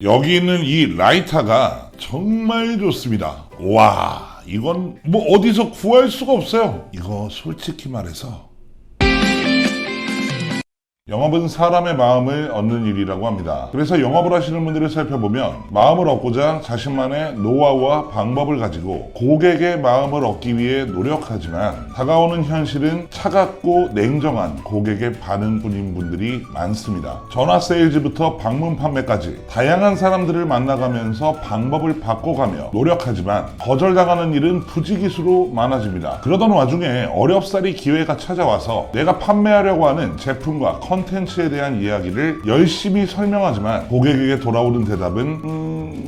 여기 있는 이 라이터가 정말 좋습니다. 와, 이건 뭐 어디서 구할 수가 없어요. 이거 솔직히 말해서 영업은 사람의 마음을 얻는 일이라고 합니다. 그래서 영업을 하시는 분들을 살펴보면 마음을 얻고자 자신만의 노하우와 방법을 가지고 고객의 마음을 얻기 위해 노력하지만 다가오는 현실은 차갑고 냉정한 고객의 반응뿐인 분들이 많습니다. 전화 세일즈부터 방문 판매까지 다양한 사람들을 만나가면서 방법을 바꿔가며 노력하지만 거절당하는 일은 부지기수로 많아집니다. 그러던 와중에 어렵사리 기회가 찾아와서 내가 판매하려고 하는 제품과 컨텐츠에 대한 이야기를 열심히 설명하지만 고객에게 돌아오는 대답은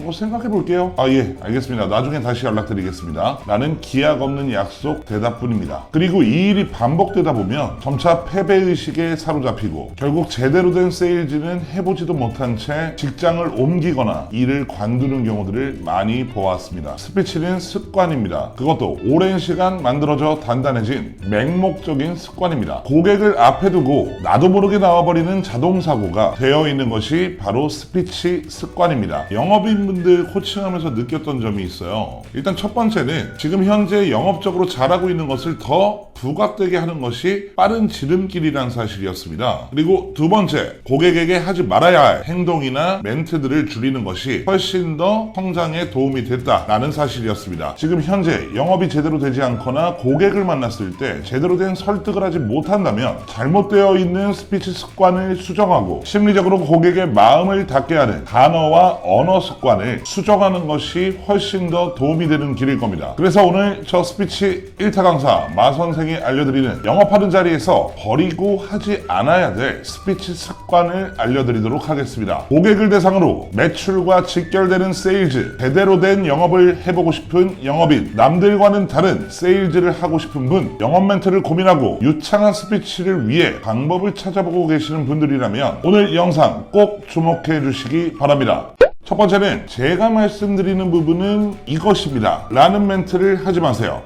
뭐 생각해 볼게요. 예, 알겠습니다. 나중에 다시 연락드리겠습니다. 라는 기약 없는 약속 대답뿐입니다. 그리고 이 일이 반복되다 보면 점차 패배의식에 사로잡히고 결국 제대로 된 세일즈는 해보지도 못한 채 직장을 옮기거나 일을 관두는 경우들을 많이 보았습니다. 스피치는 습관입니다. 그것도 오랜 시간 만들어져 단단해진 맹목적인 습관입니다. 고객을 앞에 두고 나도 모르게 나와버리는 자동사고가 되어 있는 것이 바로 스피치 습관입니다. 영업인분들 코칭하면서 느꼈던 점이 있어요. 일단 첫 번째는 지금 현재 영업적으로 잘하고 있는 것을 더 부각되게 하는 것이 빠른 지름길이라는 사실이었습니다. 그리고 두 번째, 고객에게 하지 말아야 할 행동이나 멘트들을 줄이는 것이 훨씬 더 성장에 도움이 됐다라는 사실이었습니다. 지금 현재 영업이 제대로 되지 않거나 고객을 만났을 때 제대로 된 설득을 하지 못한다면 잘못되어 있는 스피치 습관을 수정하고 심리적으로 고객의 마음을 닫게 하는 단어와 언어 습관을 수정하는 것이 훨씬 더 도움이 되는 길일 겁니다. 그래서 오늘 저 스피치 1타 강사 마 선생이 알려드리는 영업하는 자리에서 버리고 하지 않아야 될 스피치 습관을 알려드리도록 하겠습니다. 고객을 대상으로 매출과 직결되는 세일즈, 제대로 된 영업을 해보고 싶은 영업인, 남들과는 다른 세일즈를 하고 싶은 분, 영업 멘트를 고민하고 유창한 스피치를 위해 방법을 찾아보고 계시는 분들이라면 오늘 영상 꼭 주목해 주시기 바랍니다. 첫 번째는 제가 말씀드리는 부분은 이것입니다 라는 멘트를 하지 마세요.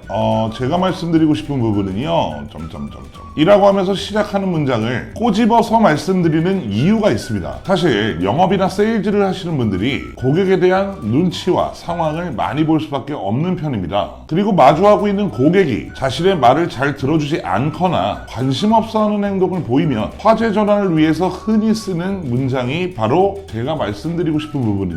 제가 말씀드리고 싶은 부분은요 이라고 하면서 시작하는 문장을 꼬집어서 말씀드리는 이유가 있습니다. 사실 영업이나 세일즈를 하시는 분들이 고객에 대한 눈치와 상황을 많이 볼 수밖에 없는 편입니다. 그리고 마주하고 있는 고객이 자신의 말을 잘 들어주지 않거나 관심 없어 하는 행동을 보이면 화제 전환을 위해서 흔히 쓰는 문장이 바로 제가 말씀드리고 싶은 부분입니다.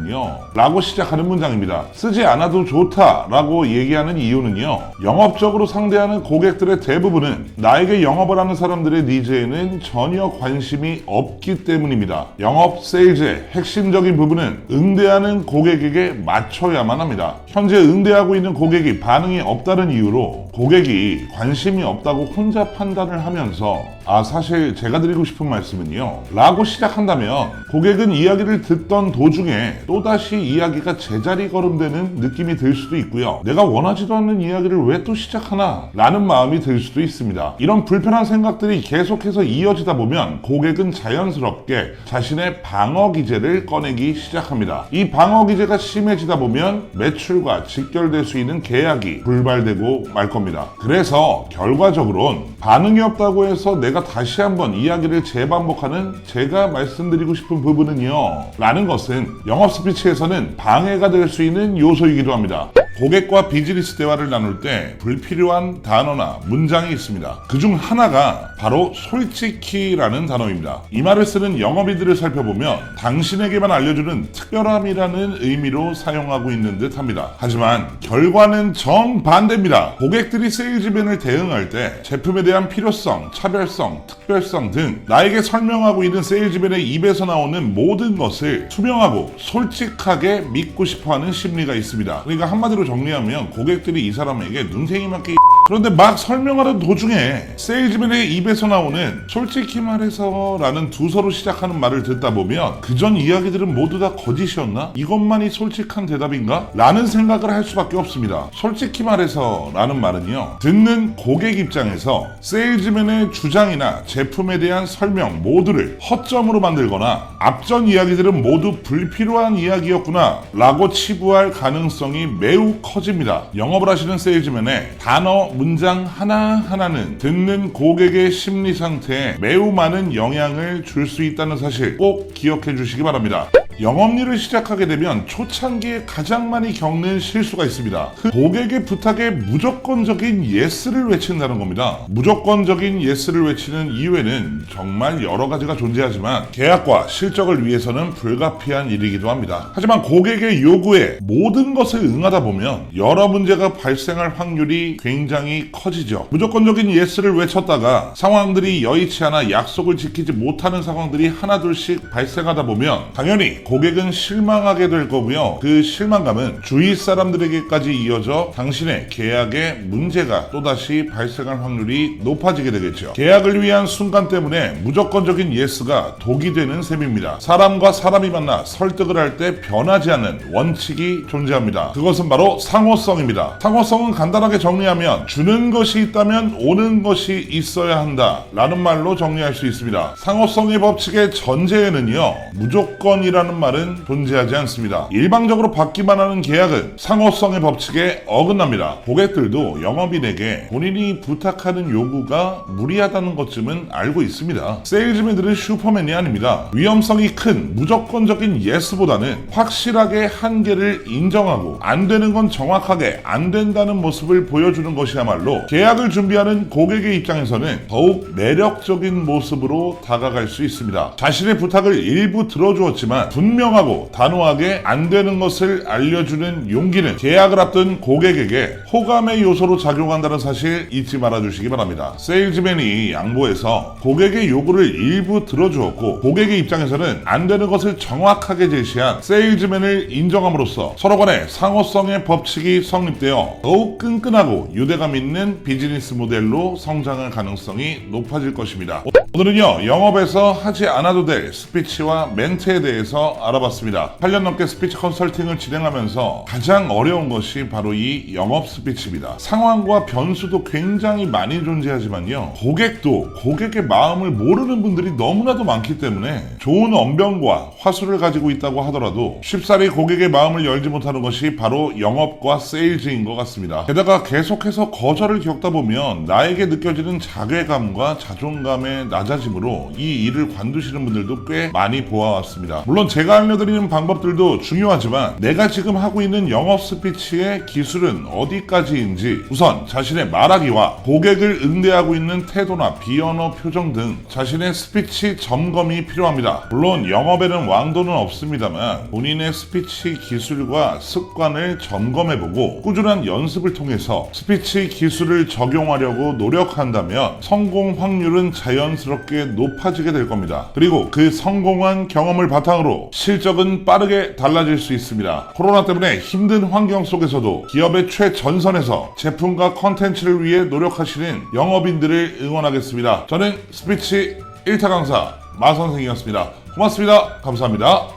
라고 시작하는 문장입니다. 쓰지 않아도 좋다 라고 얘기하는 이유는요, 영업적으로 상대하는 고객들의 대부분은 나에게 영업을 하는 사람들의 니즈에는 전혀 관심이 없기 때문입니다. 영업 세일즈의 핵심적인 부분은 응대하는 고객에게 맞춰야만 합니다. 현재 응대하고 있는 고객이 반응이 없다는 이유로 고객이 관심이 없다고 혼자 판단을 하면서 사실 제가 드리고 싶은 말씀은요 라고 시작한다면 고객은 이야기를 듣던 도중에 또다시 이야기가 제자리 걸음되는 느낌이 들 수도 있고요, 내가 원하지도 않는 이야기를 왜 또 시작하나 라는 마음이 들 수도 있습니다. 이런 불편한 생각들이 계속해서 이어지다 보면 고객은 자연스럽게 자신의 방어 기제를 꺼내기 시작합니다. 이 방어 기제가 심해지다 보면 매출과 직결될 수 있는 계약이 불발되고 말 겁니다. 그래서 결과적으로는 반응이 없다고 해서 내가 다시 한번 이야기를 재반복하는 제가 말씀드리고 싶은 부분은요 라는 것은 영업 스피치에서는 방해가 될 수 있는 요소이기도 합니다. 고객과 비즈니스 대화를 나눌 때 불필요한 단어나 문장이 있습니다. 그중 하나가 바로 솔직히라는 단어입니다. 이 말을 쓰는 영업인들을 살펴보면 당신에게만 알려주는 특별함이라는 의미로 사용하고 있는 듯 합니다. 하지만 결과는 정반대입니다. 고객들이 세일즈맨을 대응할 때 제품에 대한 필요성, 차별성, 특별성 등 나에게 설명하고 있는 세일즈맨의 입에서 나오는 모든 것을 투명하고 솔직하게 믿고 싶어하는 심리가 있습니다. 그러니까 한마디로 정리하면 고객들이 이 사람에게 눈탱이만큼 그런데 막 설명하던 도중에 세일즈맨의 입에서 나오는 솔직히 말해서 라는 두서로 시작하는 말을 듣다 보면 그전 이야기들은 모두 다 거짓이었나? 이것만이 솔직한 대답인가? 라는 생각을 할 수밖에 없습니다. 솔직히 말해서 라는 말은요, 듣는 고객 입장에서 세일즈맨의 주장이나 제품에 대한 설명 모두를 허점으로 만들거나 앞전 이야기들은 모두 불필요한 이야기였구나 라고 치부할 가능성이 매우 커집니다. 영업을 하시는 세일즈맨의 단어, 문장 하나하나는 듣는 고객의 심리 상태에 매우 많은 영향을 줄 수 있다는 사실 꼭 기억해 주시기 바랍니다. 영업일을 시작하게 되면 초창기에 가장 많이 겪는 실수가 있습니다. 그 고객의 부탁에 무조건적인 예스를 외친다는 겁니다. 무조건적인 예스를 외치는 이유에는 정말 여러 가지가 존재하지만 계약과 실적을 위해서는 불가피한 일이기도 합니다. 하지만 고객의 요구에 모든 것을 응하다 보면 여러 문제가 발생할 확률이 굉장히 커지죠. 무조건적인 예스를 외쳤다가 상황들이 여의치 않아 약속을 지키지 못하는 상황들이 하나둘씩 발생하다 보면 당연히 고객은 실망하게 될 거고요. 그 실망감은 주위 사람들에게까지 이어져 당신의 계약에 문제가 또다시 발생할 확률이 높아지게 되겠죠. 계약을 위한 순간 때문에 무조건적인 예스가 독이 되는 셈입니다. 사람과 사람이 만나 설득을 할 때 변하지 않는 원칙이 존재합니다. 그것은 바로 상호성입니다. 상호성은 간단하게 정리하면 주는 것이 있다면 오는 것이 있어야 한다 라는 말로 정리할 수 있습니다. 상호성의 법칙의 전제에는요, 무조건이라는 말은 존재하지 않습니다. 일방적으로 받기만 하는 계약은 상호성의 법칙에 어긋납니다. 고객들도 영업인에게 본인이 부탁하는 요구가 무리하다는 것쯤은 알고 있습니다. 세일즈맨들은 슈퍼맨이 아닙니다. 위험성이 큰 무조건적인 예스보다는 확실하게 한계를 인정하고 안 되는 건 정확하게 안 된다는 모습을 보여주는 것이야말로 계약을 준비하는 고객의 입장에서는 더욱 매력적인 모습으로 다가갈 수 있습니다. 자신의 부탁을 일부 들어주었지만 분명하고 단호하게 안 되는 것을 알려주는 용기는 계약을 앞둔 고객에게 호감의 요소로 작용한다는 사실 잊지 말아주시기 바랍니다. 세일즈맨이 양보해서 고객의 요구를 일부 들어주었고 고객의 입장에서는 안 되는 것을 정확하게 제시한 세일즈맨을 인정함으로써 서로 간의 상호성의 법칙이 성립되어 더욱 끈끈하고 유대감 있는 비즈니스 모델로 성장할 가능성이 높아질 것입니다. 오늘은요, 영업에서 하지 않아도 될 스피치와 멘트에 대해서 알아봤습니다. 8년 넘게 스피치 컨설팅을 진행하면서 가장 어려운 것이 바로 이 영업 스피치입니다. 상황과 변수도 굉장히 많이 존재하지만요, 고객도 고객의 마음을 모르는 분들이 너무나도 많기 때문에 좋은 언변과 화술을 가지고 있다고 하더라도 쉽사리 고객의 마음을 열지 못하는 것이 바로 영업과 세일즈인 것 같습니다. 게다가 계속해서 거절을 겪다 보면 나에게 느껴지는 자괴감과 자존감의 낮아짐으로 이 일을 관두시는 분들도 꽤 많이 보아왔습니다. 물론 제가 알려드리는 방법들도 중요하지만 내가 지금 하고 있는 영업 스피치의 기술은 어디까지인지 우선 자신의 말하기와 고객을 응대하고 있는 태도나 비언어 표정 등 자신의 스피치 점검이 필요합니다. 물론 영업에는 왕도는 없습니다만 본인의 스피치 기술과 습관을 점검해보고 꾸준한 연습을 통해서 스피치 기술을 적용하려고 노력한다면 성공 확률은 자연스럽게 높아지게 될 겁니다. 그리고 그 성공한 경험을 바탕으로 실적은 빠르게 달라질 수 있습니다. 코로나 때문에 힘든 환경 속에서도 기업의 최전선에서 제품과 컨텐츠를 위해 노력하시는 영업인들을 응원하겠습니다. 저는 스피치 1타 강사 마 선생이었습니다. 고맙습니다. 감사합니다.